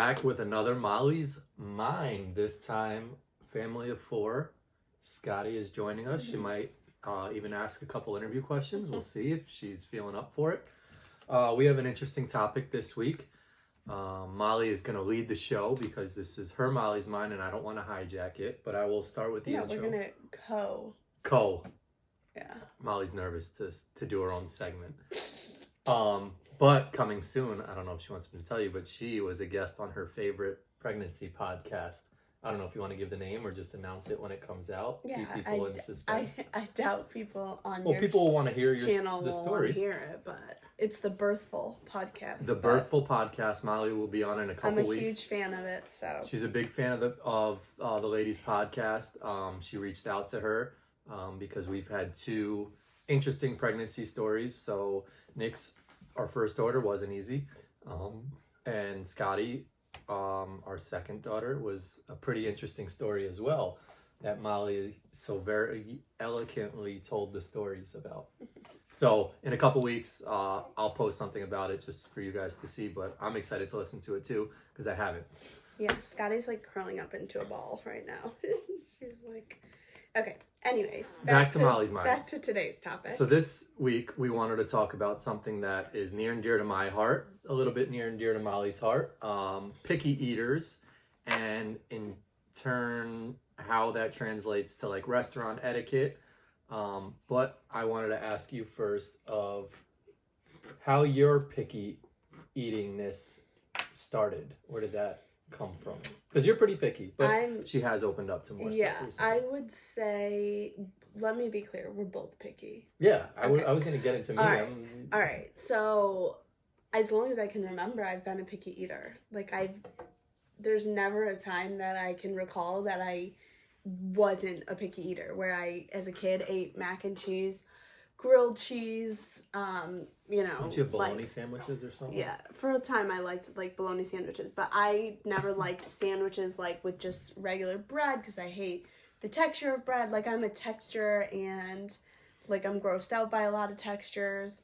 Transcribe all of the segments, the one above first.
back with another Molly's Mind. This time, family of four. Scotty is joining us. She might even ask a couple interview questions. We'll see if she's feeling up for it. We have an interesting topic this week. Molly is going to lead the show because this is her Molly's Mind and I don't want to hijack it, but I will start with the intro. We're going to Co. Yeah. Molly's nervous to do her own segment. But coming soon, I don't know if she wants me to tell you, but she was a guest on her favorite pregnancy podcast. I don't know if you want to give the name or just announce it when it comes out. Yeah, keep people in suspense. I doubt people on your people will want to hear channel the story. Will hear it, but it's the Birthful podcast. The Birthful podcast. Molly will be on in a couple weeks. I'm a huge fan of it, so she's a big fan of the ladies' podcast. She reached out to her because we've had two interesting pregnancy stories. So our first daughter wasn't easy, and Scotty, our second daughter, was a pretty interesting story as well that Molly so very eloquently told the stories about. So in a couple weeks, I'll post something about it just for you guys to see, but I'm excited to listen to it too because I haven't. Yeah, Scotty's like curling up into a ball right now. She's like, okay. Anyways, back to Molly's Mind. Back to today's topic. So this week we wanted to talk about something that is near and dear to my heart, a little bit near and dear to Molly's heart, picky eaters, and in turn how that translates to like restaurant etiquette. But I wanted to ask you first of how your picky eatingness started. Where did that come from? Because you're pretty picky, but she has opened up to more stuff recently. I would say, let me be clear, we're both picky. Yeah, I was going to get into me. All right, so as long as I can remember, I've been a picky eater. Like, there's never a time that I can recall that I wasn't a picky eater, where I, as a kid, ate mac and cheese, grilled cheese, Don't you have bologna sandwiches or something? Yeah, for a time I liked like bologna sandwiches, but I never liked sandwiches like with just regular bread because I hate the texture of bread. Like, I'm a texture and like I'm grossed out by a lot of textures.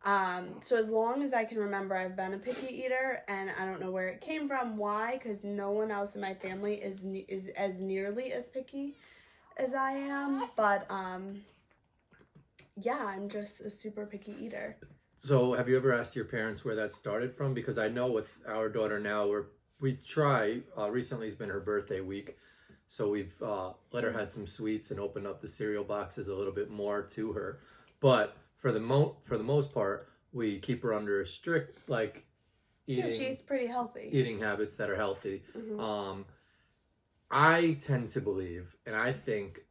So as long as I can remember, I've been a picky eater, and I don't know where it came from. Why? Because no one else in my family is as nearly as picky as I am. But yeah, I'm just a super picky eater. So have you ever asked your parents where that started from? Because I know with our daughter now, we try, recently has been her birthday week, so we've let her have some sweets and opened up the cereal boxes a little bit more to her. But for the most part, we keep her under a strict eating. Yeah, she eats pretty healthy. Eating habits that are healthy. Mm-hmm. I tend to believe, and I think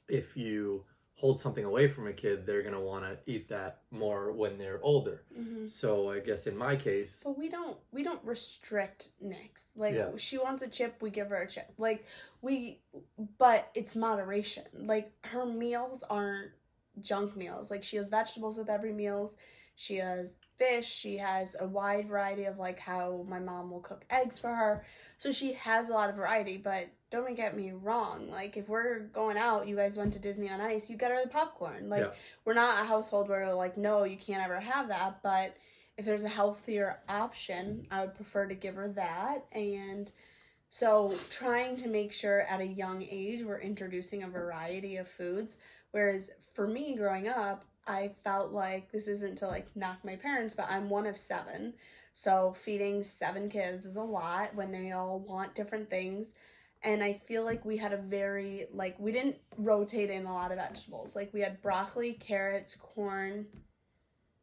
if you hold something away from a kid, they're going to want to eat that more when they're older. Mm-hmm. So I guess in my case... But we don't restrict Nyx. She wants a chip, we give her a chip. But it's moderation. Like, her meals aren't junk meals. Like, she has vegetables with every meal. She has fish. She has a wide variety of, like, how my mom will cook eggs for her. So she has a lot of variety, but don't get me wrong. Like, if we're going out, you guys went to Disney on Ice, you get her the popcorn. Like, We're not a household where, like, no, you can't ever have that. But if there's a healthier option, I would prefer to give her that. And so trying to make sure at a young age we're introducing a variety of foods. Whereas for me, growing up, I felt like, this isn't to, like, knock my parents, but I'm one of 7. So feeding 7 kids is a lot when they all want different things. And I feel like we had a very, we didn't rotate in a lot of vegetables. Like, we had broccoli, carrots, corn,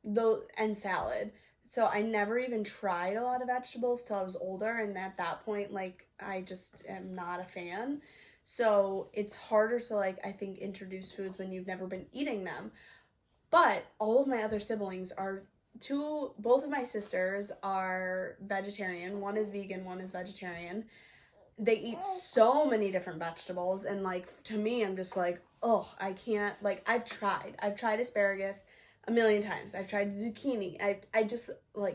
and salad. So I never even tried a lot of vegetables till I was older. And at that point, I just am not a fan. So it's harder to, I think, introduce foods when you've never been eating them. But all of my other siblings both of my sisters are vegetarian. One is vegan, one is vegetarian. They eat so many different vegetables, and to me, I'm just I can't. I've tried asparagus a million times. I've tried zucchini. I just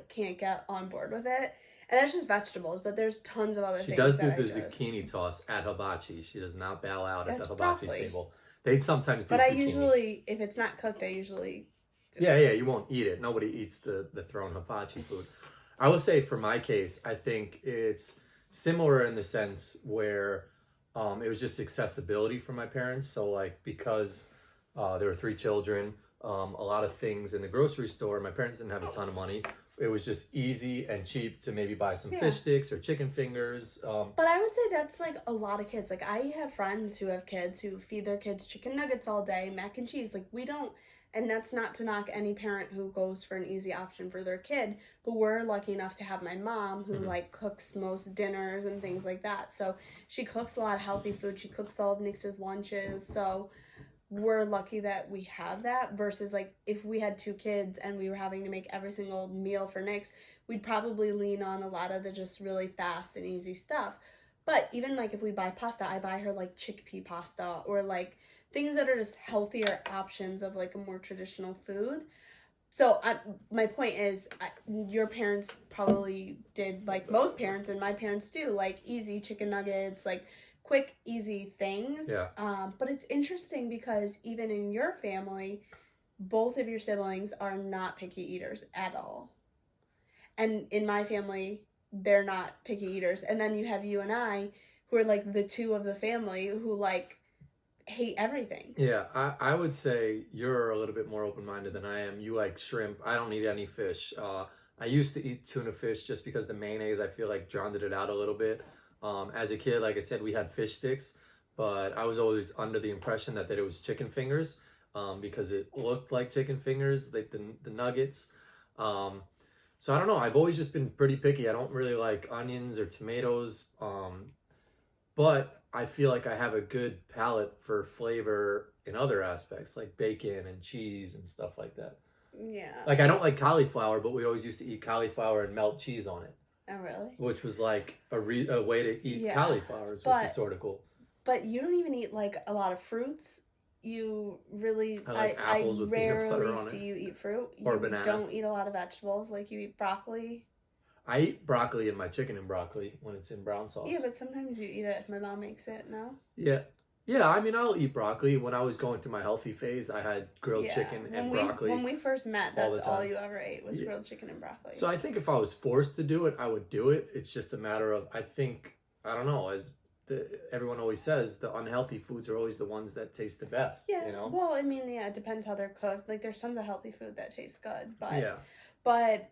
can't get on board with it. And that's just vegetables, but there's tons of other things. She does do the zucchini toss at hibachi. She does not bow out at the hibachi table. They sometimes do But zucchini. I usually, if it's not cooked, I usually... Yeah, you won't eat it. Nobody eats the thrown hibachi food. I will say for my case, I think it's similar in the sense where it was just accessibility for my parents. So like because there were three children, a lot of things in the grocery store, my parents didn't have a ton of money. It was just easy and cheap to maybe buy some fish sticks or chicken fingers. But I would say that's like a lot of kids. Like I have friends who have kids who feed their kids chicken nuggets all day, mac and cheese. Like we don't, and that's not to knock any parent who goes for an easy option for their kid, but we're lucky enough to have my mom who like cooks most dinners and things like that. So she cooks a lot of healthy food. She cooks all of Nix's lunches. So we're lucky that we have that versus like if we had two kids and we were having to make every single meal for Nix, we'd probably lean on a lot of the just really fast and easy stuff. But even like if we buy pasta, I buy her like chickpea pasta or like things that are just healthier options of like a more traditional food. So my point is, your parents probably did like most parents and my parents do, like easy chicken nuggets, like quick, easy things. Yeah. But it's interesting because even in your family, both of your siblings are not picky eaters at all. And in my family, they're not picky eaters. And then you have you and I, who are like the two of the family who like hate everything. Yeah, I would say you're a little bit more open-minded than I am. You like shrimp. I don't eat any fish. I used to eat tuna fish just because the mayonnaise, I feel like, drowned it out a little bit. As a kid, like I said, we had fish sticks, but I was always under the impression that it was chicken fingers because it looked like chicken fingers, like the nuggets. So I don't know. I've always just been pretty picky. I don't really like onions or tomatoes, but I feel like I have a good palate for flavor in other aspects, like bacon and cheese and stuff like that. Yeah. Like I don't like cauliflower, but we always used to eat cauliflower and melt cheese on it. Oh, really? Which was like a way to eat cauliflowers, which is sort of cool. But you don't even eat like a lot of fruits. You really, I like apples with peanut butter on it. rarely see you eat fruit. Or you banana. Don't eat a lot of vegetables. Like you eat broccoli. I eat broccoli in my chicken and broccoli when it's in brown sauce. Yeah, but sometimes you eat it if my mom makes it, no? Yeah. Yeah, I mean, I'll eat broccoli. When I was going through my healthy phase, I had grilled chicken and broccoli. When we first met, that's all you ever ate was grilled chicken and broccoli. So I think if I was forced to do it, I would do it. It's just a matter of, I don't know, as everyone always says, the unhealthy foods are always the ones that taste the best. Yeah, you know? Well, I mean, yeah, it depends how they're cooked. Like, there's tons of healthy food that tastes good, but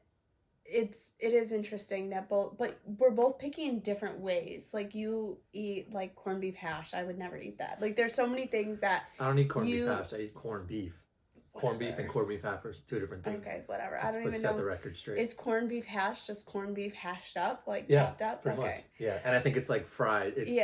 it is interesting that but we're both picky in different ways. Like you eat like corned beef hash. I would never eat that. Like there's so many things that I don't eat corned beef hash. I eat corned beef. Whatever. Corned beef and corned beef hash are two different things. Okay, whatever. Just I don't even know. Set the record straight. Is corned beef hash just corned beef hashed up, like chopped up? Pretty much. Yeah, and I think it's like fried. It's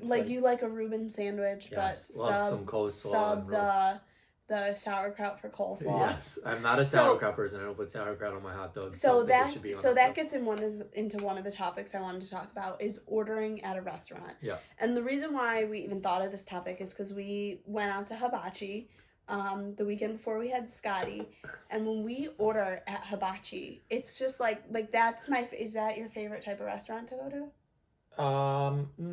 like you like a Reuben sandwich, yes, but love some coleslaw the sauerkraut for coleslaw. Yes, I'm not a sauerkraut person. I don't put sauerkraut on my hot dogs. So that gets into one of the topics I wanted to talk about is ordering at a restaurant. Yeah. And the reason why we even thought of this topic is because we went out to Hibachi the weekend before we had Scotty, and when we order at Hibachi, it's just like that's is that your favorite type of restaurant to go to?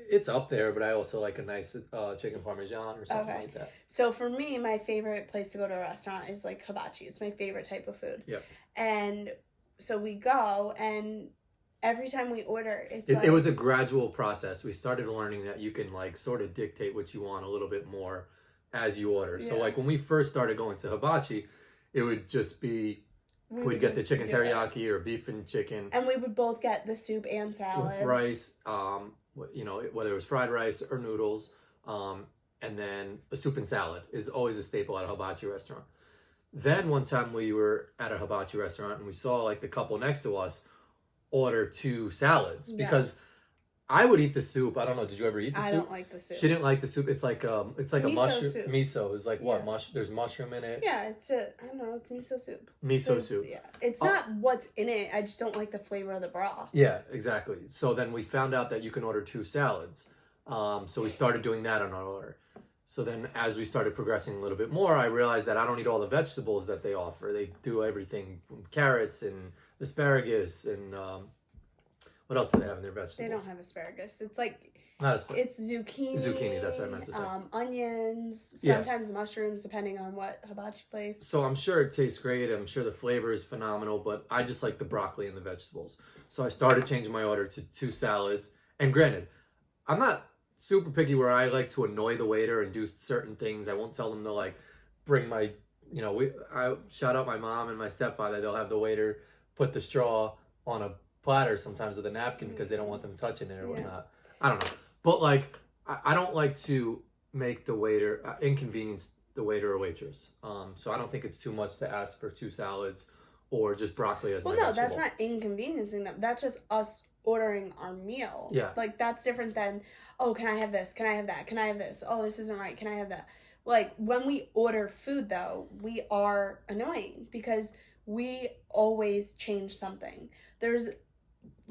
It's up there, but I also like a nice chicken parmesan or something like that. So for me, my favorite place to go to a restaurant is like Hibachi. It's my favorite type of food. Yep. And so we go, and every time we order, it was a gradual process. We started learning that you can like sort of dictate what you want a little bit more as you order. Yeah. So like when we first started going to Hibachi, it would just be we'd get the chicken teriyaki or beef and chicken, and we would both get the soup and salad with rice. You know, whether it was fried rice or noodles, and then a soup and salad is always a staple at a hibachi restaurant. Then one time we were at a hibachi restaurant and we saw like the couple next to us order 2 salads because I would eat the soup. I don't know. Did you ever eat the soup? I don't like the soup. She didn't like the soup. It's like a mushroom soup. Miso is like what? There's mushroom in it. Yeah, I don't know. It's miso soup. Soup. Yeah, it's not what's in it. I just don't like the flavor of the broth. Yeah, exactly. So then we found out that you can order 2 salads. So we started doing that on our order. So then as we started progressing a little bit more, I realized that I don't eat all the vegetables that they offer. They do everything from carrots and asparagus and what else do they have in their vegetables? They don't have asparagus. It's like Not as It's zucchini. Zucchini, that's what I meant to say. Onions, Yeah. sometimes mushrooms, depending on what hibachi place. So I'm sure it tastes great. I'm sure the flavor is phenomenal, but I just like the broccoli and the vegetables. So I started changing my order to 2 salads. And granted, I'm not super picky where I like to annoy the waiter and do certain things. I won't tell them to like bring my, I shout out my mom and my stepfather. They'll have the waiter put the straw on a platter sometimes with a napkin because they don't want them touching it or whatnot. I don't know. But like, I don't like to make the waiter inconvenience the waiter or waitress. So I don't think it's too much to ask for 2 salads or just broccoli as my vegetable. Well, no, that's not inconveniencing them. That's just us ordering our meal. Yeah. Like, that's different than, oh, can I have this? Can I have that? Can I have this? Oh, this isn't right. Can I have that? Like, when we order food, though, we are annoying because we always change something.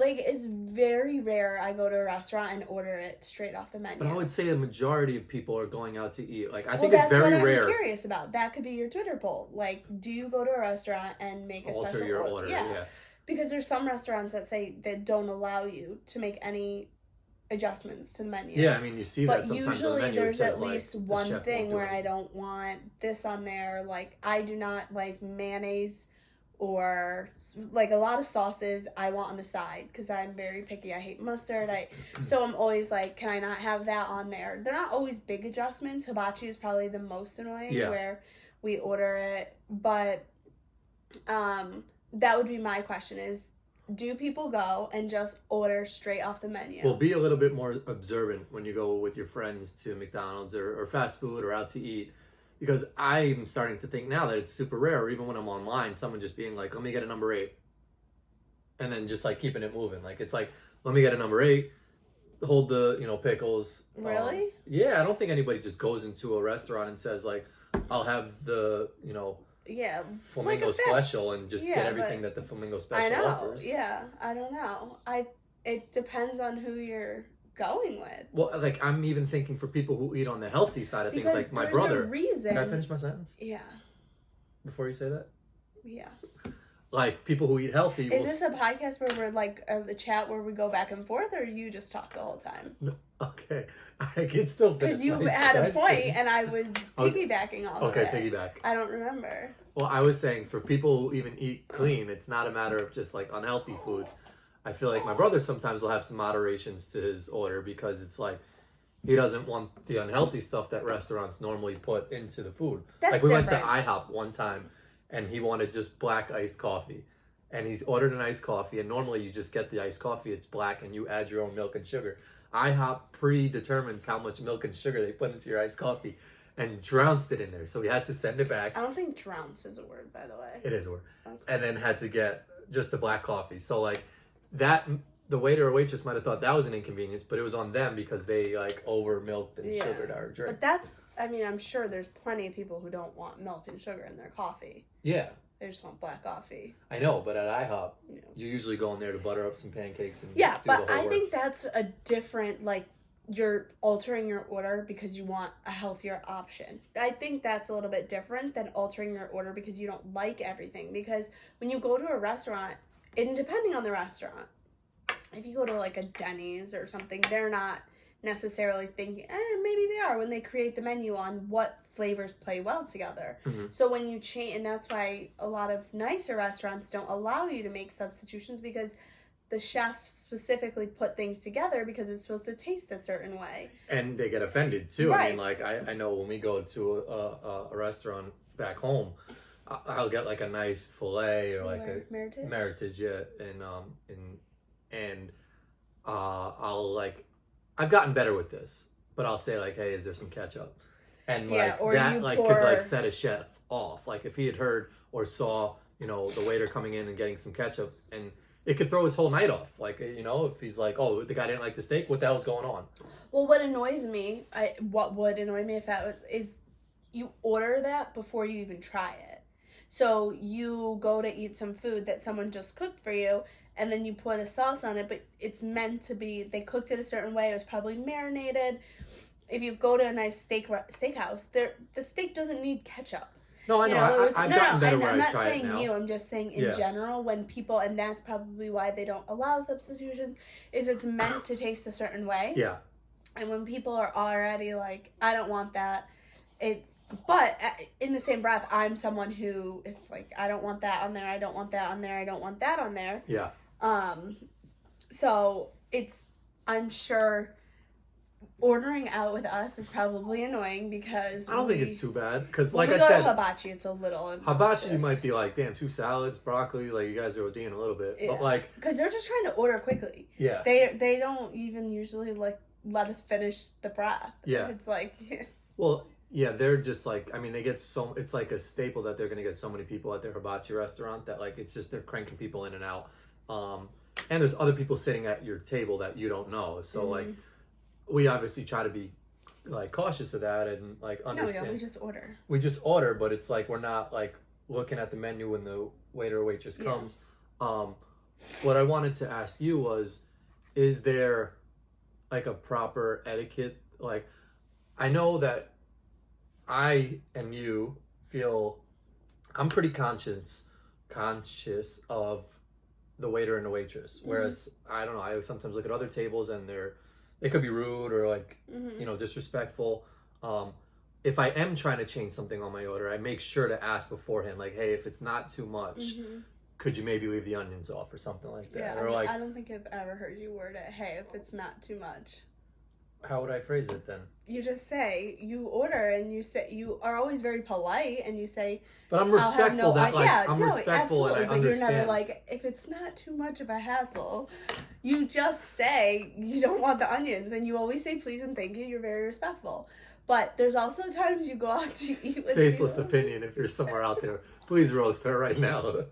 It's very rare I go to a restaurant and order it straight off the menu. But I would say a majority of people are going out to eat. Like, I think it's very rare. That's what I'm curious about. That could be your Twitter poll. Like, do you go to a restaurant and make a Alter special your order? Yeah. Because there's some restaurants that say they don't allow you to make any adjustments to the menu. Yeah, I mean, you see that sometimes on the usually menu. There's it says, at least like, one thing where I don't want this on there. Like, I do not like mayonnaise or like a lot of sauces I want on the side because I'm very picky. I hate mustard. So I'm always like, can I not have that on there? They're not always big adjustments. Hibachi is probably the most annoying where we order it. But that would be my question is, do people go and just order straight off the menu? Well, be a little bit more observant when you go with your friends to McDonald's or fast food or out to eat. Because I'm starting to think now that it's super rare, or even when I'm online, someone just being like, let me get a number 8. And then just like keeping it moving. Like, it's like, let me get a number 8, hold the, pickles. Really? Yeah, I don't think anybody just goes into a restaurant and says like, I'll have the, Flamingo like Special and just get everything that the Flamingo Special offers. Yeah, I don't know. It depends on who you're going with. Well, like, I'm even thinking for people who eat on the healthy side of things, like my brother. Reason. Can I finish my sentence? Yeah. Before you say that? Yeah. Like, people who eat healthy. Is this a podcast where we're like the chat where we go back and forth, or you just talk the whole time? No. Okay. I can still finish. Because you had a point and I was piggybacking off of it. Okay, piggyback. I don't remember. Well, I was saying for people who even eat clean, it's not a matter of just like unhealthy foods. I feel like my brother sometimes will have some moderations to his order because it's like he doesn't want the unhealthy stuff that restaurants normally put into the food. That's like we different. went to IHOP one time and he wanted just black iced coffee. And he's ordered an iced coffee, and normally you just get the iced coffee, it's black, and you add your own milk and sugar. IHOP predetermines how much milk and sugar they put into your iced coffee and trounced it in there. So we had to send it back. I don't think trounced is a word, by the way. It is a word. Okay. And then had to get just the black coffee. So like that, the waiter or waitress might have thought that was an inconvenience, but it was on them because they like over milked and sugared our drink. But I'm sure there's plenty of people who don't want milk and sugar in their coffee. Yeah. They just want black coffee. I know, but at IHOP, you usually go in there to butter up some pancakes and yeah, do but the whole I think works. that's a different, like, you're altering your order because you want a healthier option. I think that's a little bit different than altering your order because you don't like everything. Because when you go to a restaurant, and depending on the restaurant, if you go to like a Denny's or something, they're not necessarily thinking, maybe they are when they create the menu on what flavors play well together. Mm-hmm. So when you change, and that's why a lot of nicer restaurants don't allow you to make substitutions because the chef specifically put things together because it's supposed to taste a certain way. And they get offended too. Right. I mean, like I know when we go to a restaurant back home, I'll get like a nice filet or like a Meritage, yeah, and I'll like, I've gotten better with this, but I'll say like, hey, is there some ketchup? And like that like could like set a chef off. Like if he had heard or saw, the waiter coming in and getting some ketchup, and it could throw his whole night off. Like, if he's like, oh, the guy didn't like the steak, what the hell's going on? Well, what annoys me, what would annoy me if that was, is you order that before you even try it. So you go to eat some food that someone just cooked for you, and then you put a sauce on it, but it's meant to be, they cooked it a certain way, it was probably marinated. If you go to a nice steakhouse, the steak doesn't need ketchup. No, I know. I've gotten better where I try it now. I'm not saying you, I'm just saying in general, when people, and that's probably why they don't allow substitutions, is it's meant to taste a certain way. Yeah. And when people are already like, I don't want that, but in the same breath, I'm someone who is like, I don't want that on there, I don't want that on there, I don't want that on there. Yeah. So I'm sure ordering out with us is probably annoying because I don't think it's too bad because, when like we I go said, to hibachi, it's a little hibachi might be like, damn, 2 salads, broccoli, like you guys are ODing a little bit, but like because they're just trying to order quickly. Yeah. They don't even usually like let us finish the broth. Yeah. It's like well, yeah, they're just like, I mean, they get it's like a staple that they're gonna get so many people at their hibachi restaurant that like it's just they're cranking people in and out. And there's other people sitting at your table that you don't know, so like we obviously try to be like cautious of that and like understand. No, we just order. We just order, but it's like we're not like looking at the menu when the waiter or waitress comes. What I wanted to ask you was, is there like a proper etiquette? Like, I know that I and you feel I'm pretty conscious of the waiter and the waitress, whereas I don't know, I sometimes look at other tables and they could be rude or like you know, disrespectful. If I am trying to change something on my order, I make sure to ask beforehand, like, hey, if it's not too much, could you maybe leave the onions off or something like that? Yeah, or like, I don't think I've ever heard you word it, hey, if it's not too much. How would I phrase it then? You just say, you order and you say, you are always very polite and you say, but I'm respectful respectful and I but understand. You're never like, if it's not too much of a hassle, you just say you don't want the onions and you always say please and thank you. You're very respectful. But there's also times you go out to eat with Tasteless people. opinion. If you're somewhere out there, please roast her right now.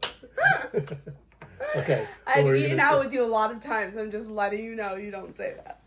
Okay. I've eaten out with you a lot of times. I'm just letting you know you don't say that.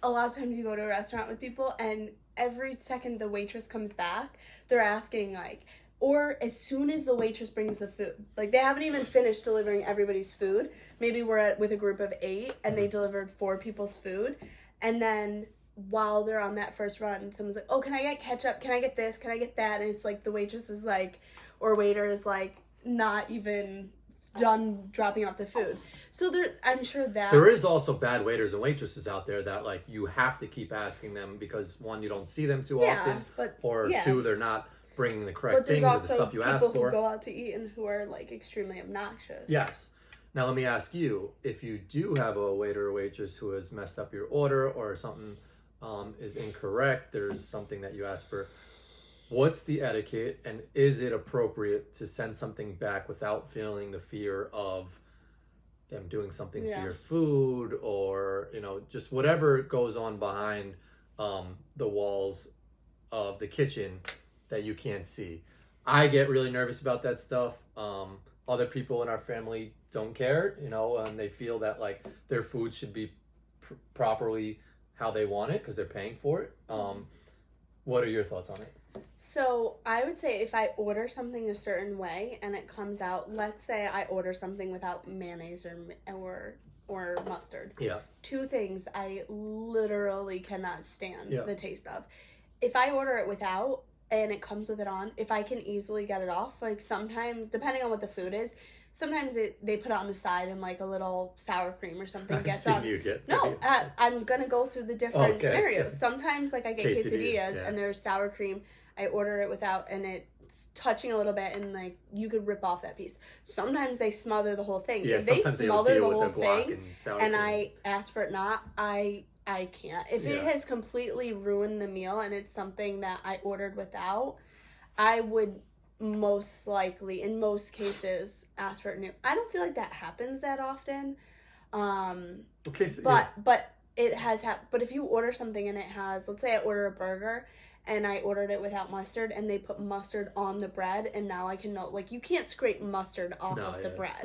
A lot of times you go to a restaurant with people and every second the waitress comes back, they're asking like, or as soon as the waitress brings the food, like they haven't even finished delivering everybody's food. Maybe we're with a group of 8 and they delivered 4 people's food. And then while they're on that first run, someone's like, oh, can I get ketchup? Can I get this? Can I get that? And it's like the waitress is like, or waiter is like not even done dropping off the food. So I'm sure that there is also bad waiters and waitresses out there that like you have to keep asking them because 1, you don't see them too often, or 2, they're not bringing the correct things or the stuff you asked for. People who go out to eat and who are like extremely obnoxious. Yes. Now let me ask you, if you do have a waiter or waitress who has messed up your order or something is incorrect, there's something that you asked for, what's the etiquette and is it appropriate to send something back without feeling the fear of them doing something to your food or, you know, just whatever goes on behind the walls of the kitchen that you can't see? I get really nervous about that stuff. Other people in our family don't care, you know, and they feel that like their food should be properly how they want it because they're paying for it. What are your thoughts on it? So I would say if I order something a certain way and it comes out, let's say I order something without mayonnaise or mustard. Yeah. 2 things I literally cannot stand the taste of. If I order it without and it comes with it on, if I can easily get it off, like sometimes, depending on what the food is, sometimes they put it on the side and like a little sour cream or something gets on. No, I'm gonna go through the different scenarios. Sometimes like I get quesadillas and there's sour cream. I order it without and it's touching a little bit and like you could rip off that piece. Sometimes they smother the whole thing. Yeah, if they smother the whole thing and I ask for it not, I can't. If it has completely ruined the meal and it's something that I ordered without, I would most likely, in most cases, ask for it new. I don't feel like that happens that often. But it has happened. But if you order something and it has, let's say I order a burger and I ordered it without mustard and they put mustard on the bread and now I can know, like, you can't scrape mustard off of the bread.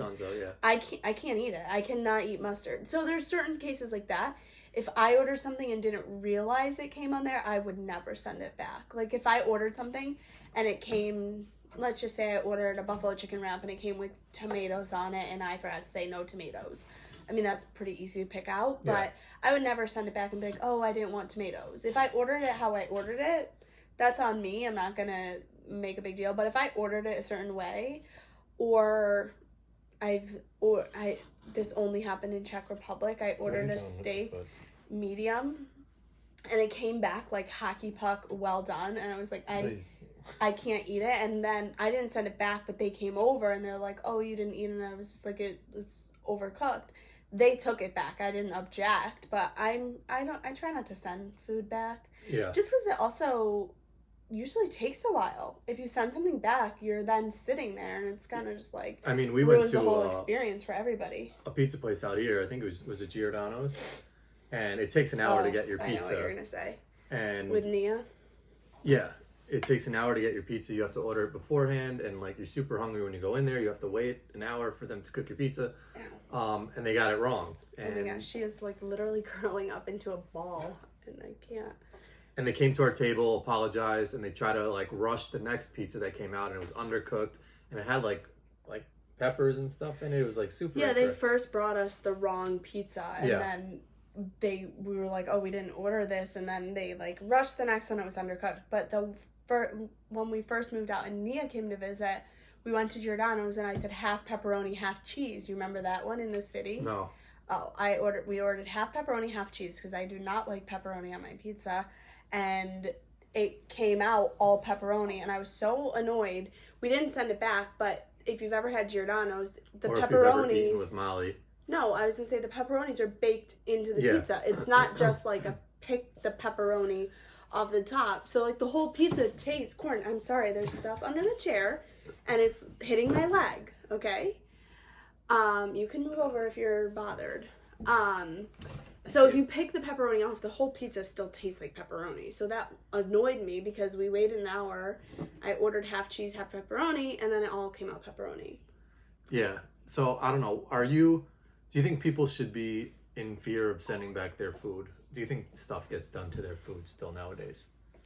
I can't eat it. I cannot eat mustard. So there's certain cases like that. If I ordered something and didn't realize it came on there, I would never send it back. Like if I ordered something and it came, let's just say I ordered a buffalo chicken wrap and it came with tomatoes on it and I forgot to say no tomatoes. I mean, that's pretty easy to pick out, but I would never send it back and be like, oh, I didn't want tomatoes. If I ordered it how I ordered it, that's on me. I'm not going to make a big deal. But if I ordered it a certain way, this only happened in Czech Republic. I ordered a steak. medium, and it came back like hockey puck, well done, and I was like, I can't eat it. And then I didn't send it back, but they came over and they're like, oh, you didn't eat it. And I was just like, it's overcooked. They took it back. I didn't object, but I try not to send food back. Yeah. Just because it also usually takes a while. If you send something back, you're then sitting there, and it's kind of just like, I mean, we went to the whole experience for everybody. A pizza place out here. I think it was it Giordano's, and it takes an hour to get your pizza. I know what you're gonna say. And with Nia. Yeah, it takes an hour to get your pizza. You have to order it beforehand, and like you're super hungry when you go in there. You have to wait an hour for them to cook your pizza. And they got it wrong. And oh my gosh, she is like literally curling up into a ball, and I can't. And they came to our table, apologized, and they tried to like rush the next pizza that came out, and it was undercooked, and it had like peppers and stuff in it. It was like super. Yeah, they first brought us the wrong pizza, and then we were like, oh, we didn't order this, and then they like rushed the next one. It was undercooked. But when we first moved out and Nia came to visit, we went to Giordano's, and I said half pepperoni, half cheese. You remember that one in the city? No. Oh, we ordered half pepperoni, half cheese, because I do not like pepperoni on my pizza. And it came out all pepperoni, and I was so annoyed. We didn't send it back, but if you've ever had Giordano's, the or pepperonis. If you've ever eaten with Molly. No, I was gonna say the pepperonis are baked into the pizza. It's not just like a pick the pepperoni off the top. So like the whole pizza tastes corn. I'm sorry, there's stuff under the chair, and it's hitting my leg. Okay. You can move over if you're bothered. So if you pick the pepperoni off, the whole pizza still tastes like pepperoni. So that annoyed me because we waited an hour. I ordered half cheese, half pepperoni, and then it all came out pepperoni. Yeah. So I don't know. Do you think people should be in fear of sending back their food? Do you think stuff gets done to their food still nowadays?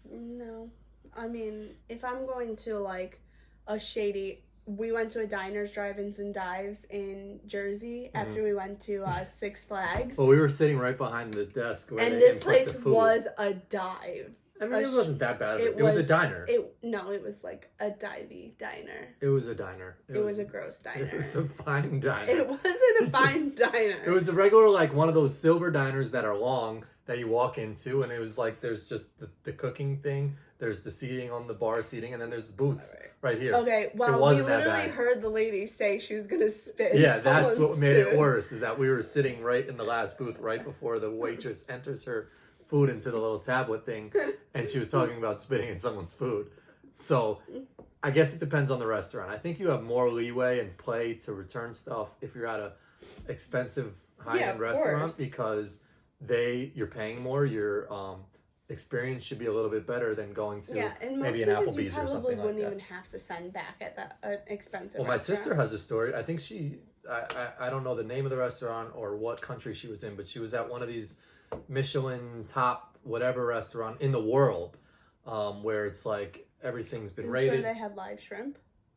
No. I mean, if I'm going to like a shady... We went to a Diners, Drive-Ins, and Dives in Jersey after we went to Six Flags. Well, we were sitting right behind the desk where and they this input place the food. was a dive. I mean, it wasn't that bad. It was a diner. It was like a divey diner. It was a diner. It was a gross diner. It was a fine diner. It wasn't a fine diner. It was a regular, like, one of those silver diners that are long that you walk into, and it was like there's just the cooking thing. There's the seating on the bar seating, and then there's the boots right here. Okay, well, we literally heard the lady say she was going to spit. Yeah, that's what made it worse, is that we were sitting right in the last booth right before the waitress enters her food into the little tablet thing, and she was talking about spitting in someone's food. So I guess it depends on the restaurant. I think you have more leeway and play to return stuff if you're at a expensive high-end restaurant, because you're paying more, your experience should be a little bit better than going to maybe an Applebee's or something like that. You probably wouldn't even have to send back at the expensive restaurant. My sister has a story. I think I don't know the name of the restaurant or what country she was in, but she was at one of these Michelin top whatever restaurant in the world, where it's like everything's been rated. Sure they had live shrimp?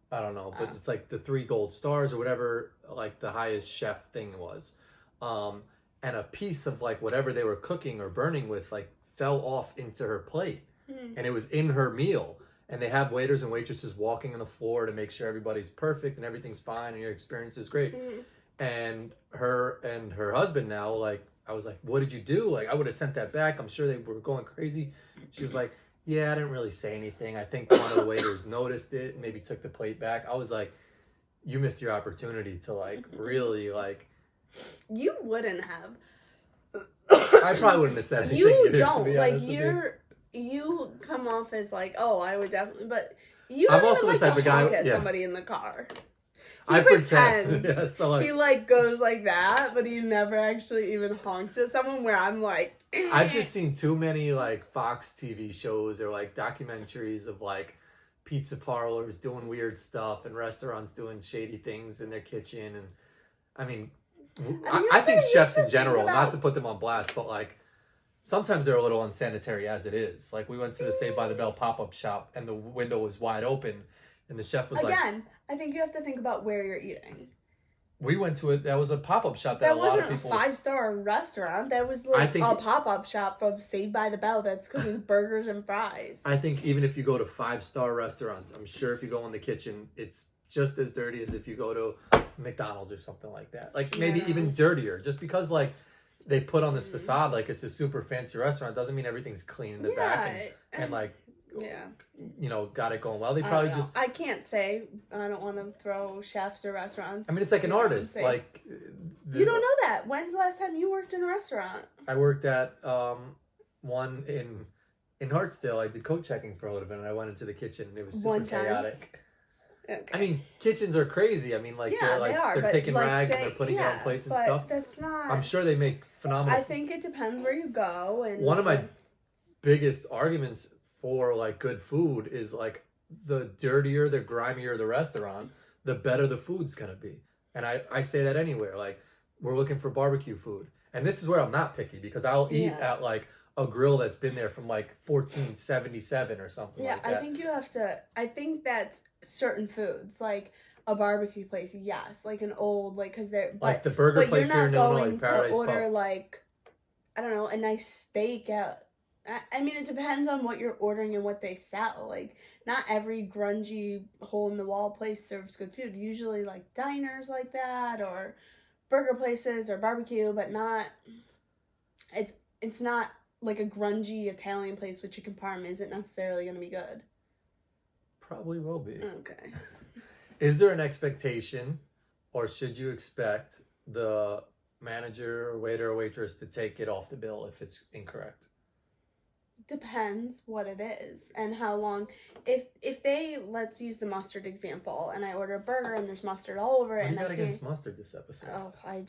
I don't know, but it's like the 3 gold stars or whatever, like the highest chef thing was. And a piece of like whatever they were cooking or burning with like fell off into her plate, and it was in her meal. And they have waiters and waitresses walking on the floor to make sure everybody's perfect and everything's fine and your experience is great. And her husband now, like, I was like, what did you do? Like, I would have sent that back. I'm sure they were going crazy. She was like, yeah, I didn't really say anything. I think one of the waiters noticed it and maybe took the plate back. I was like, you missed your opportunity to like really like. You wouldn't have. I probably wouldn't have said anything. You don't like you come off as like, oh, I would definitely, but you. I'm also the type of guy. At somebody in the car. I pretend. Yeah, so like, he like goes like that, but he never actually even honks at someone. Where I'm like, I've just seen too many like Fox TV shows or like documentaries of like pizza parlors doing weird stuff and restaurants doing shady things in their kitchen, and I mean. I think chefs in general, not to put them on blast, but like sometimes they're a little unsanitary as it is. Like we went to the Saved by the Bell pop-up shop and the window was wide open and the chef was Again, I think you have to think about where you're eating. We went to that was a pop-up shop that a lot of people... That wasn't a 5-star restaurant. That was like a pop-up shop from Saved by the Bell that's cooking burgers and fries. I think even if you go to 5-star restaurants, I'm sure if you go in the kitchen, it's just as dirty as if you go to McDonald's or something like that. Like maybe even dirtier, just because like they put on this facade like it's a super fancy restaurant. Doesn't mean everything's clean in the back and like, you know, got it going well. They probably just. I can't say. I don't want to throw chefs or restaurants. I mean, it's like an artist. Like you don't know that. When's the last time you worked in a restaurant? I worked at one in Hartsdale. I did coat checking for a little bit, and I went into the kitchen, and it was super chaotic. Okay. I mean, kitchens are crazy. I mean, like they're taking rags and they're putting it on plates and stuff. That's not. I'm sure they make phenomenal. I think it depends where you go. And one of my biggest arguments for like good food is like the dirtier, the grimier the restaurant, the better the food's gonna be. And I say that anywhere. Like we're looking for barbecue food, and this is where I'm not picky because I'll eat at like a grill that's been there from like 1477 or something like that. I think you have to. I think that's certain foods like a barbecue place, yes, like an old because they're like the burger place here in Illinois, Paradise Pub. To order like I don't know, a nice steak at. I mean, it depends on what you're ordering and what they sell. Like, not every grungy hole-in-the-wall place serves good food. Usually, like, diners like that or burger places or barbecue, but not... It's not, like, a grungy Italian place with chicken parm isn't necessarily going to be good. Probably will be. Okay. Is there an expectation, or should you expect the manager or waiter or waitress to take it off the bill if it's incorrect? Depends what it is and how long. If they, let's use the mustard example, and I order a burger and there's mustard all over it. What do you got against mustard this episode? Oh, I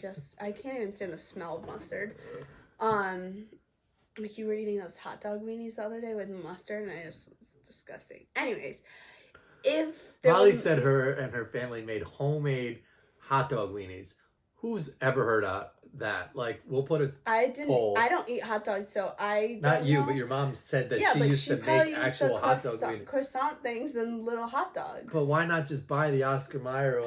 can't even stand the smell of mustard. Like you were eating those hot dog weenies the other day with mustard, and it's disgusting. Anyways, if Molly said her and her family made homemade hot dog weenies. Who's ever heard of that? Like, we'll put a poll. I don't eat hot dogs, so I don't Not you, know. but your mom said that she used to make actual hot dog weenies. Croissant things and little hot dogs. But why not just buy the Oscar Mayer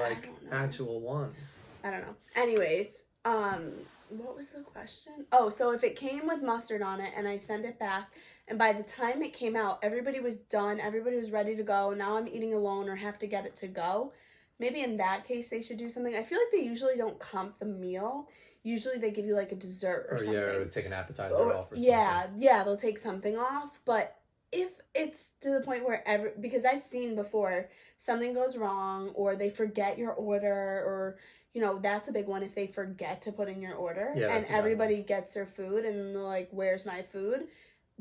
actual ones? I don't know. Anyways, what was the question? Oh, so if it came with mustard on it and I send it back, and by the time it came out, everybody was done, everybody was ready to go, now I'm eating alone or have to get it to go. Maybe in that case they should do something. I feel like they usually don't comp the meal. Usually they give you like a dessert or something. Or take an appetizer off or something. Yeah, they'll take something off. But if it's to the point where because I've seen before something goes wrong or they forget your order or, you know, that's a big one if they forget to put in your order and everybody gets their food and they're like, where's my food?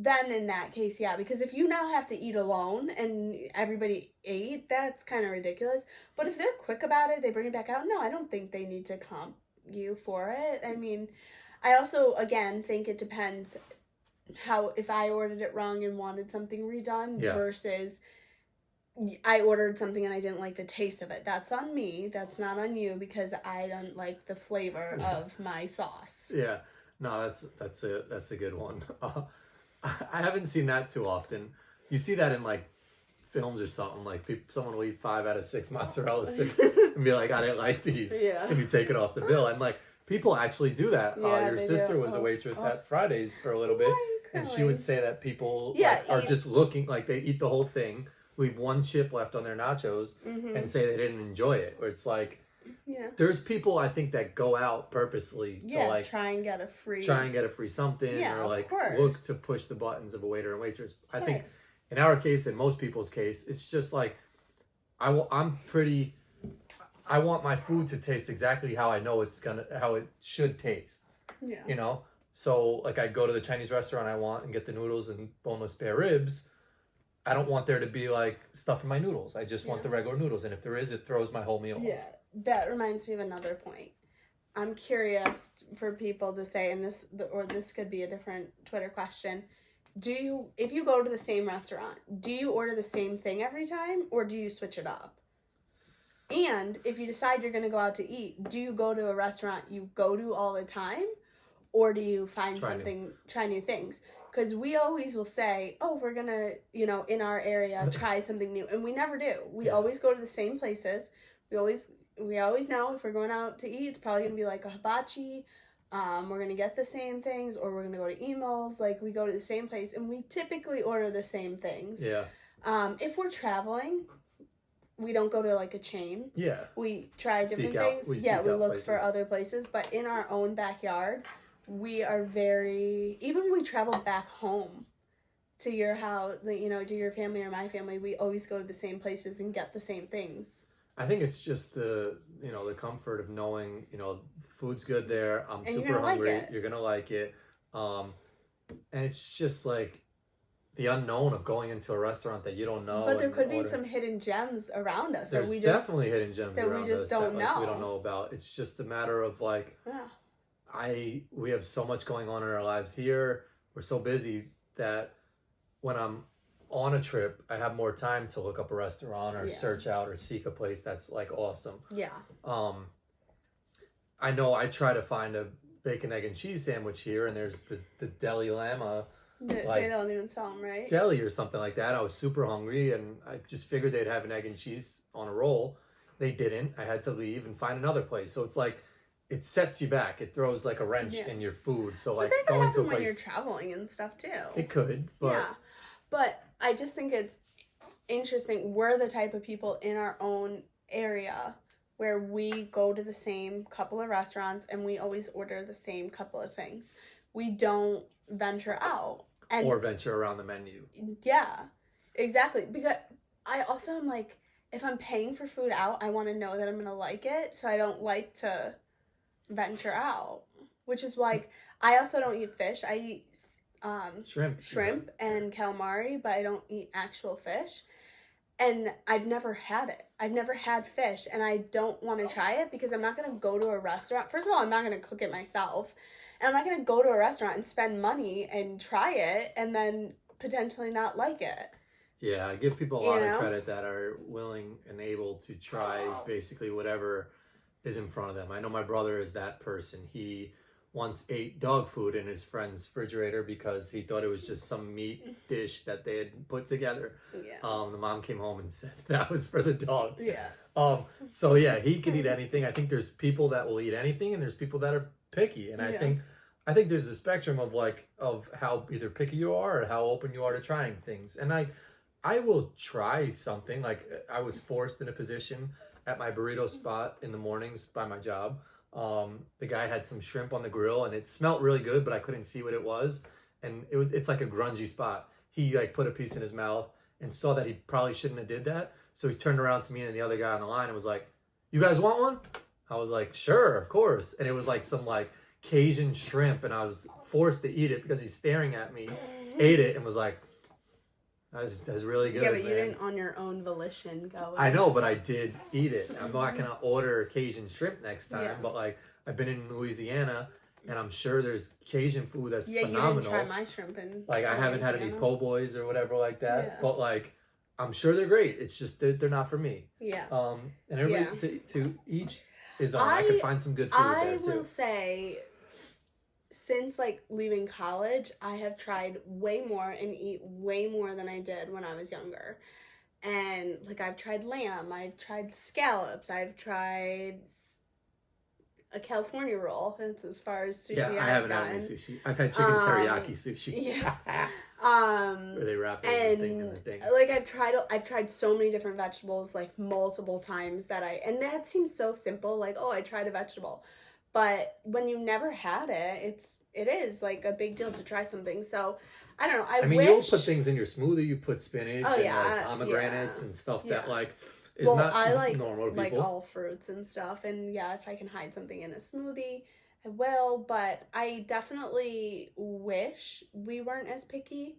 Then in that case, yeah, because if you now have to eat alone and everybody ate, that's kind of ridiculous. But if they're quick about it, they bring it back out. No, I don't think they need to comp you for it. I mean, I also, again, think it depends how, if I ordered it wrong and wanted something redone versus I ordered something and I didn't like the taste of it. That's on me. That's not on you because I don't like the flavor of my sauce. Yeah, no, that's a good one. I haven't seen that too often. You see that in like films or something. Like someone will eat 5 out of 6 mozzarella sticks and be like, "I didn't like these," and you take it off the bill. I'm like, people actually do that. Your sister was a waitress at Fridays for a little bit, and she would say that people are just looking like they eat the whole thing, leave one chip left on their nachos, and say they didn't enjoy it. Or it's like. Yeah. There's people I think that go out purposely to like try and get a free something or like look to push the buttons of a waiter and waitress. I think in our case, in most people's case, it's just like I want my food to taste exactly how I know how it should taste. Yeah. You know? So like I go to the Chinese restaurant I want and get the noodles and boneless spare ribs. I don't want there to be like stuff in my noodles. I just want the regular noodles, and if there is, it throws my whole meal off. That reminds me of another point. I'm curious for people to say, and this could be a different Twitter question. If you go to the same restaurant, do you order the same thing every time, or do you switch it up? And if you decide you're going to go out to eat, do you go to a restaurant you go to all the time, or do you try new things? Because we always will say, oh, we're going to, in our area, try something new. And we never do. We always go to the same places. We always know if we're going out to eat, it's probably going to be like a hibachi. We're going to get the same things, or we're going to go to Emel's. Like, we go to the same place, and we typically order the same things. Yeah. If we're traveling, we don't go to, like, a chain. Yeah. We try different things. We look for other places. But in our own backyard, we are very, even when we travel back home to your house, you know, to your family or my family, we always go to the same places and get the same things. I think it's just the comfort of knowing, food's good there. I'm and super hungry. You're gonna like it. And it's just like the unknown of going into a restaurant that you don't know. But there could be some hidden gems around us. There's definitely hidden gems around us that we just don't know. We don't know about. It's just a matter of like, we have so much going on in our lives here. We're so busy that when I'm on a trip, I have more time to look up a restaurant or search out or seek a place that's like awesome. Yeah. I know I try to find a bacon, egg, and cheese sandwich here, and there's the Deli Lama. They don't even sell them, right? Deli or something like that. I was super hungry, and I just figured they'd have an egg and cheese on a roll. They didn't. I had to leave and find another place. So it's like, it sets you back. It throws like a wrench in your food. So like going to a place when you're traveling and stuff too. It could, but but I just think it's interesting. We're the type of people in our own area where we go to the same couple of restaurants and we always order the same couple of things. We don't venture out. Or venture around the menu. Yeah, exactly. Because I also am like, if I'm paying for food out, I want to know that I'm going to like it. So I don't like to venture out. Which is like, I also don't eat fish. I eat shrimp and calamari, but I don't eat actual fish. And I've never had it. I've never had fish, and I don't want to try it because I'm not going to go to a restaurant. First of all, I'm not going to cook it myself. And I'm not going to go to a restaurant and spend money and try it and then potentially not like it. Yeah, I give people a lot of credit that are willing and able to try basically whatever is in front of them. I know my brother is that person. He once ate dog food in his friend's refrigerator because he thought it was just some meat dish that they had put together. Yeah. The mom came home and said that was for the dog. Yeah. So yeah, he could eat anything. I think there's people that will eat anything, and there's people that are picky. And I think there's a spectrum of how either picky you are or how open you are to trying things. And I will try something. Like, I was forced in a position at my burrito spot in the mornings by my job. The guy had some shrimp on the grill and it smelled really good, but I couldn't see what it was. And it's like a grungy spot. He like put a piece in his mouth and saw that he probably shouldn't have did that. So he turned around to me and the other guy on the line and was like, "You guys want one?" I was like, "Sure, of course." And it was like some like Cajun shrimp, and I was forced to eat it because he's staring at me, ate it, and was like, that was really good. Yeah, but you didn't on your own volition go. I know, but I did eat it. I'm not going to order Cajun shrimp next time, but like, I've been in Louisiana, and I'm sure there's Cajun food that's phenomenal. You didn't try my shrimp in like, I haven't had any po' boys or whatever like that, but like, I'm sure they're great. It's just they're not for me. Yeah. And everybody to each his own. I could find some good food there too. I will say, since like leaving college, I have tried way more and eat way more than I did when I was younger. And like, I've tried lamb, I've tried scallops, I've tried a California roll. That's as far as sushi. Yeah, I haven't had any sushi. I've had chicken teriyaki sushi. Yeah. Where they wrap it in the thing. Like, I've tried so many different vegetables like multiple times and that seems so simple, like, oh, I tried a vegetable. But when you never had it, it is like a big deal to try something. So I don't know. I mean, you'll put things in your smoothie. You put spinach and like pomegranates and stuff that like is not normal to people. Like all fruits and stuff. And yeah, if I can hide something in a smoothie, I will. But I definitely wish we weren't as picky.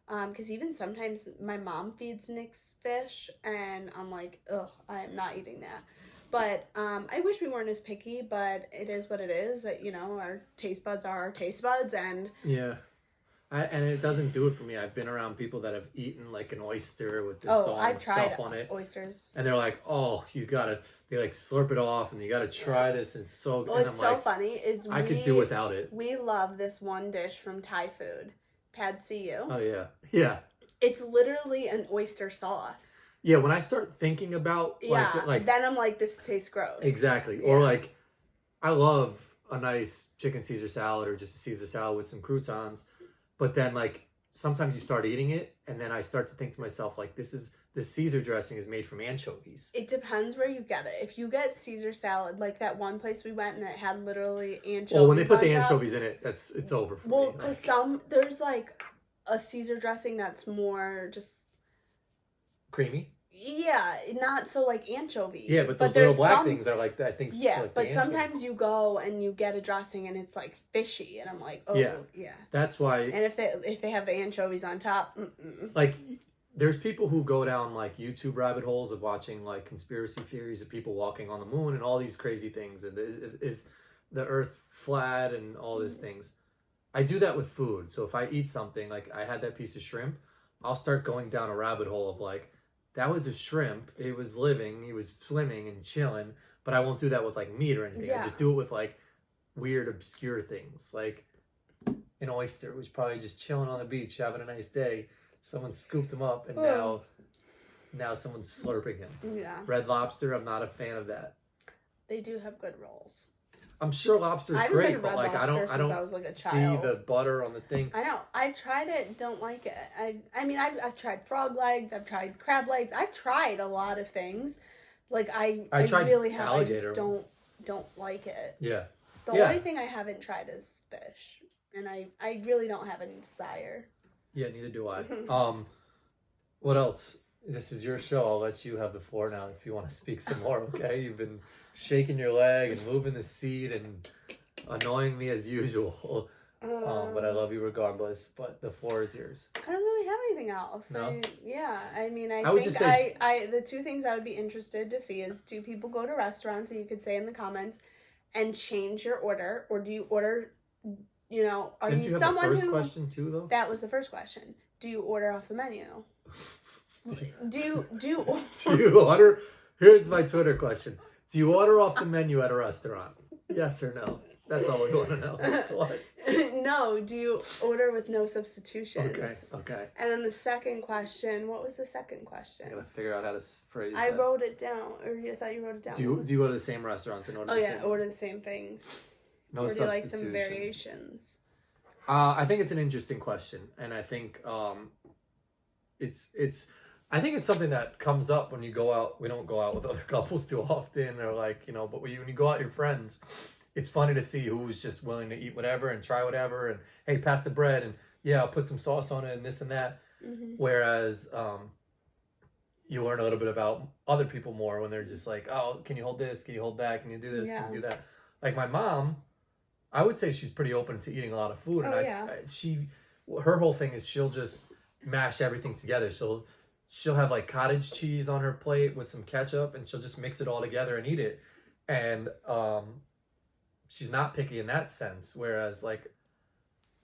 Because even sometimes my mom feeds Nick's fish, and I'm like, ugh, I am not eating that. But I wish we weren't as picky, but it is what it is. Our taste buds are our taste buds, and yeah, and it doesn't do it for me. I've been around people that have eaten like an oyster with this stuff on it, oysters, and they're like, "Oh, they like slurp it off, and you gotta try this." And so, well, it's so funny. I could do without it. We love this one dish from Thai food, Pad See Ew. Oh yeah. It's literally an oyster sauce. Yeah, when I start thinking about like then I'm like, this tastes gross. Exactly. Yeah. Or like, I love a nice chicken Caesar salad or just a Caesar salad with some croutons, but then like sometimes you start eating it, and then I start to think to myself, like, this Caesar dressing is made from anchovies. It depends where you get it. If you get Caesar salad, like that one place we went and it had literally anchovies. Well, when they put on the top, anchovies in it, it's over for me. well, because there's like a Caesar dressing that's more just creamy. Yeah, not so like anchovy. Yeah, but those little black things are like that. I think. Yeah, like but sometimes you go and you get a dressing and it's like fishy, and I'm like, oh yeah. That's why. And if they have the anchovies on top, like, there's people who go down like YouTube rabbit holes of watching like conspiracy theories of people walking on the moon and all these crazy things, and is the Earth flat and all these things. I do that with food. So if I eat something, like I had that piece of shrimp, I'll start going down a rabbit hole of like, that was a shrimp. It was living. He was swimming and chilling. But I won't do that with like meat or anything. Yeah. I just do it with like weird, obscure things. Like an oyster was probably just chilling on the beach, having a nice day. Someone scooped him up, and now someone's slurping him. Yeah. Red Lobster, I'm not a fan of that. They do have good rolls. I'm sure lobster's great, but like I don't like a see child. the butter on the thing. I know. I've tried it. Don't like it. I mean, I've tried frog legs. I've tried crab legs. I've tried a lot of things. Like I tried really have. I alligator just don't like it. Yeah. The only thing I haven't tried is fish, and I really don't have any desire. Yeah, neither do I. What else? This is your show. I'll let you have the floor now if you want to speak some more, okay? You've been shaking your leg and moving the seat and annoying me as usual. But I love you regardless. But the floor is yours. I don't really have anything else. No? I would think just say, the two things I would be interested to see is, do people go to restaurants, and you could say in the comments, and change your order, or do you order, are didn't you you have someone the first who... question too, though? That was the first question. Do you order off the menu? Do you order? Here's my Twitter question. Do you order off the menu at a restaurant? Yes or no? That's all we want to know. What? No, do you order with no substitutions? Okay. And then the second question, what was the second question? I gotta figure out how to phrase I that. wrote it down, or I thought you wrote it down. Do you go to the same restaurants and order the same? Order the same things. No or do you like substitutions. some variations? I think it's an interesting question, and I think I think it's something that comes up when you go out. We don't go out with other couples too often, or like, but when you go out with your friends, it's funny to see who's just willing to eat whatever and try whatever, and hey, pass the bread, and yeah, I'll put some sauce on it and this and that. Mm-hmm. Whereas you learn a little bit about other people more when they're just like, oh, can you hold this? Can you hold that? Can you do this? Yeah. Can you do that? Like my mom, I would say she's pretty open to eating a lot of food, and her whole thing is she'll just mash everything together. She'll have like cottage cheese on her plate with some ketchup, and she'll just mix it all together and eat it. And she's not picky in that sense. Whereas like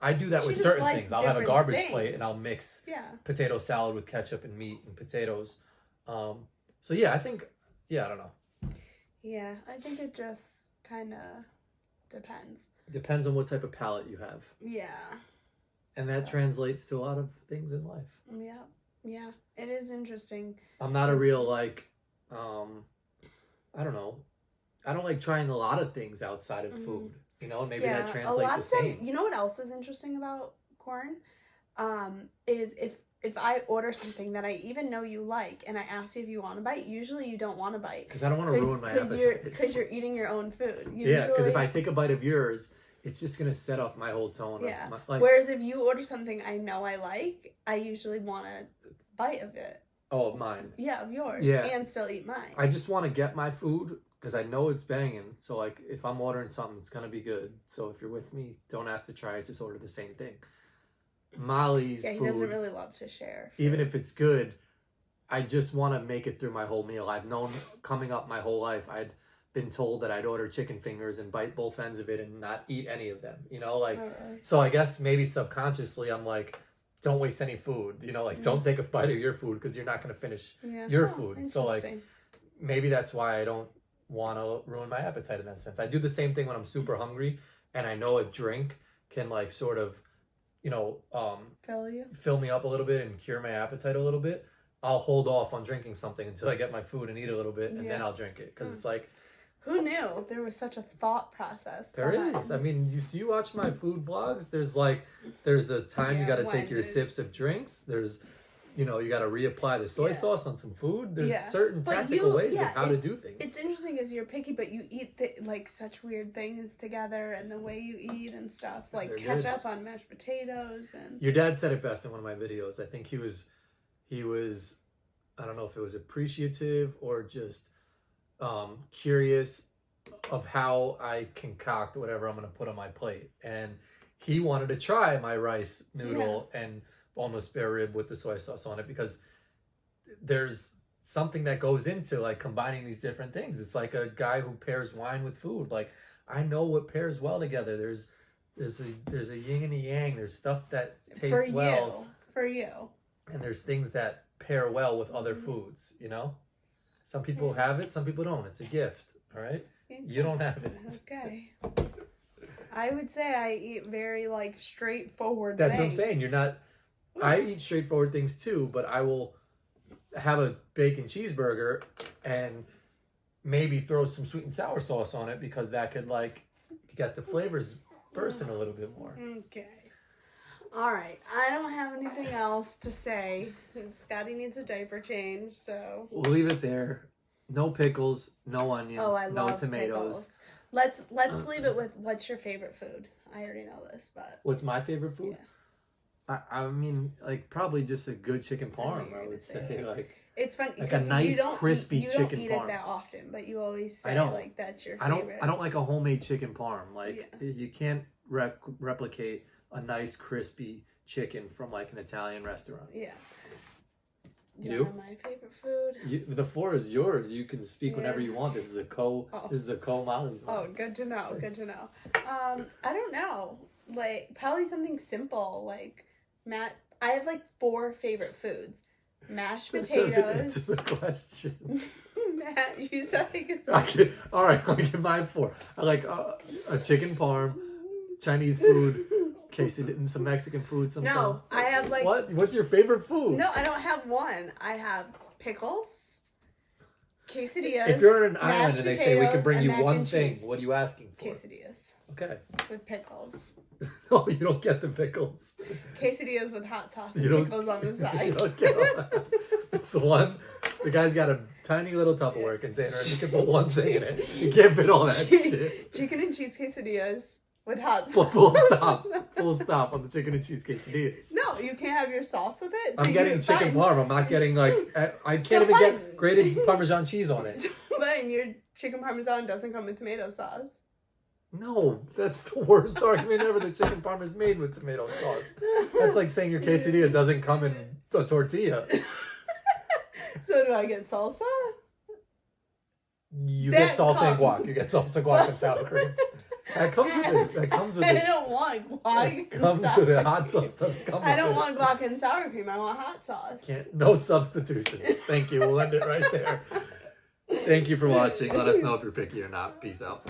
I do that with certain things. I'll have a garbage plate and I'll mix potato salad with ketchup and meat and potatoes. So yeah, I don't know. Yeah, I think it just kind of depends. Depends on what type of palate you have. Yeah. And that translates to a lot of things in life. Yeah. It is interesting. I'm not a real like, I don't know. I don't like trying a lot of things outside of food. Maybe that translates the same. You know what else is interesting about corn? Is if I order something that I even know you like and I ask you if you want a bite, usually you don't want a bite. Because I don't want to ruin my appetite. Because you're eating your own food. Yeah, because if I take a bite of yours, it's just going to set off my whole tone. Yeah. Whereas if you order something I know I like, I usually want a bite of it. Oh, of mine. Yeah, of yours. Yeah. And still eat mine. I just want to get my food because I know it's banging. So, like, if I'm ordering something, it's going to be good. So, if you're with me, don't ask to try it. Just order the same thing. Molly's food. Yeah, he doesn't really love to share food. Even if it's good, I just want to make it through my whole meal. I've known coming up my whole life, I'd been told that I'd order chicken fingers and bite both ends of it and not eat any of them. So I guess maybe subconsciously I'm like, don't waste any food. Don't take a bite of your food because you're not going to finish your food. So like, maybe that's why I don't want to ruin my appetite in that sense. I do the same thing when I'm super hungry and I know a drink can like sort of, fill me up a little bit and cure my appetite a little bit. I'll hold off on drinking something until I get my food and eat a little bit and then I'll drink it. Because it's like, Who knew there was such a thought process? There behind- is. I mean, you watch my food vlogs. There's a time you got to take your sips of drinks. There's, you got to reapply the soy sauce on some food. There's certain tactical ways of how to do things. It's interesting because you're picky, but you eat like such weird things together, and the way you eat and stuff, like ketchup on mashed potatoes. And your dad said it best in one of my videos. I think he was, I don't know if it was appreciative or just curious of how I concoct whatever I'm going to put on my plate. And he wanted to try my rice noodle and boneless spare rib with the soy sauce on it, because there's something that goes into like combining these different things. It's like a guy who pairs wine with food. Like, I know what pairs well together. There's a yin and a yang. There's stuff that tastes well for you. And there's things that pair well with other foods, Some people have it, some people don't. It's a gift, all right? You don't have it. Okay. I would say I eat very, like, straightforward That's things. what I'm saying. You're not... I eat straightforward things, too, but I will have a bacon cheeseburger and maybe throw some sweet and sour sauce on it, because that could, like, get the flavors bursting a little bit more. Okay. All right. I don't have anything else to say. Scotty needs a diaper change, so... We'll leave it there. No pickles, no onions, no tomatoes. Pickles. Let's leave it with, what's your favorite food? I already know this, but... What's my favorite food? Yeah. I mean, like, probably just a good chicken parm, I would say. Like, it's funny, like a nice, crispy chicken parm. You don't eat it that often, but you always say, like, that's your favorite. I don't like a homemade chicken parm. Like, you can't replicate a nice, crispy chicken from, like, an Italian restaurant. Yeah. You know my favorite food? The floor is yours. You can speak whenever you want. This is a co-Molly's. Oh, good to know. Good to know. I don't know. Like, probably something simple. Like, I have, like, 4 favorite foods. Mashed potatoes. That doesn't answer the question. Matt, you said I could all right, I'll give mine 4. I like a chicken parm, Chinese food, quesadilla, some Mexican food. No, I have like... What? What's your favorite food? No, I don't have one. I have pickles, quesadillas. If you're on an island and they say we can bring you one thing, cheese. what are you asking for? Quesadillas. Okay. With pickles. No, you don't get the pickles. Quesadillas with hot sauce and pickles on the side. You don't get them. It's one. The guy's got a tiny little Tupperware container and you can put one thing in it. You can't fit all that shit. Chicken and cheese quesadillas with hot sauce. Well, full stop on the chicken and cheese quesadillas. No, you can't have your sauce with it. So I'm getting chicken parm. I'm not getting like, I can't even get grated Parmesan cheese on it. Fine, your chicken Parmesan doesn't come with tomato sauce. No, that's the worst argument ever. The chicken parm is made with tomato sauce. That's like saying your quesadilla doesn't come in a tortilla. So do I get salsa? You get salsa and guac. You get salsa, guac, and sour cream. That comes with it. That comes with it. I don't want guac. It comes with it. Hot sauce doesn't come with it. I don't want guac and sour cream. I want hot sauce. No substitutions. Thank you. We'll end it right there. Thank you for watching. Let us know if you're picky or not. Peace out.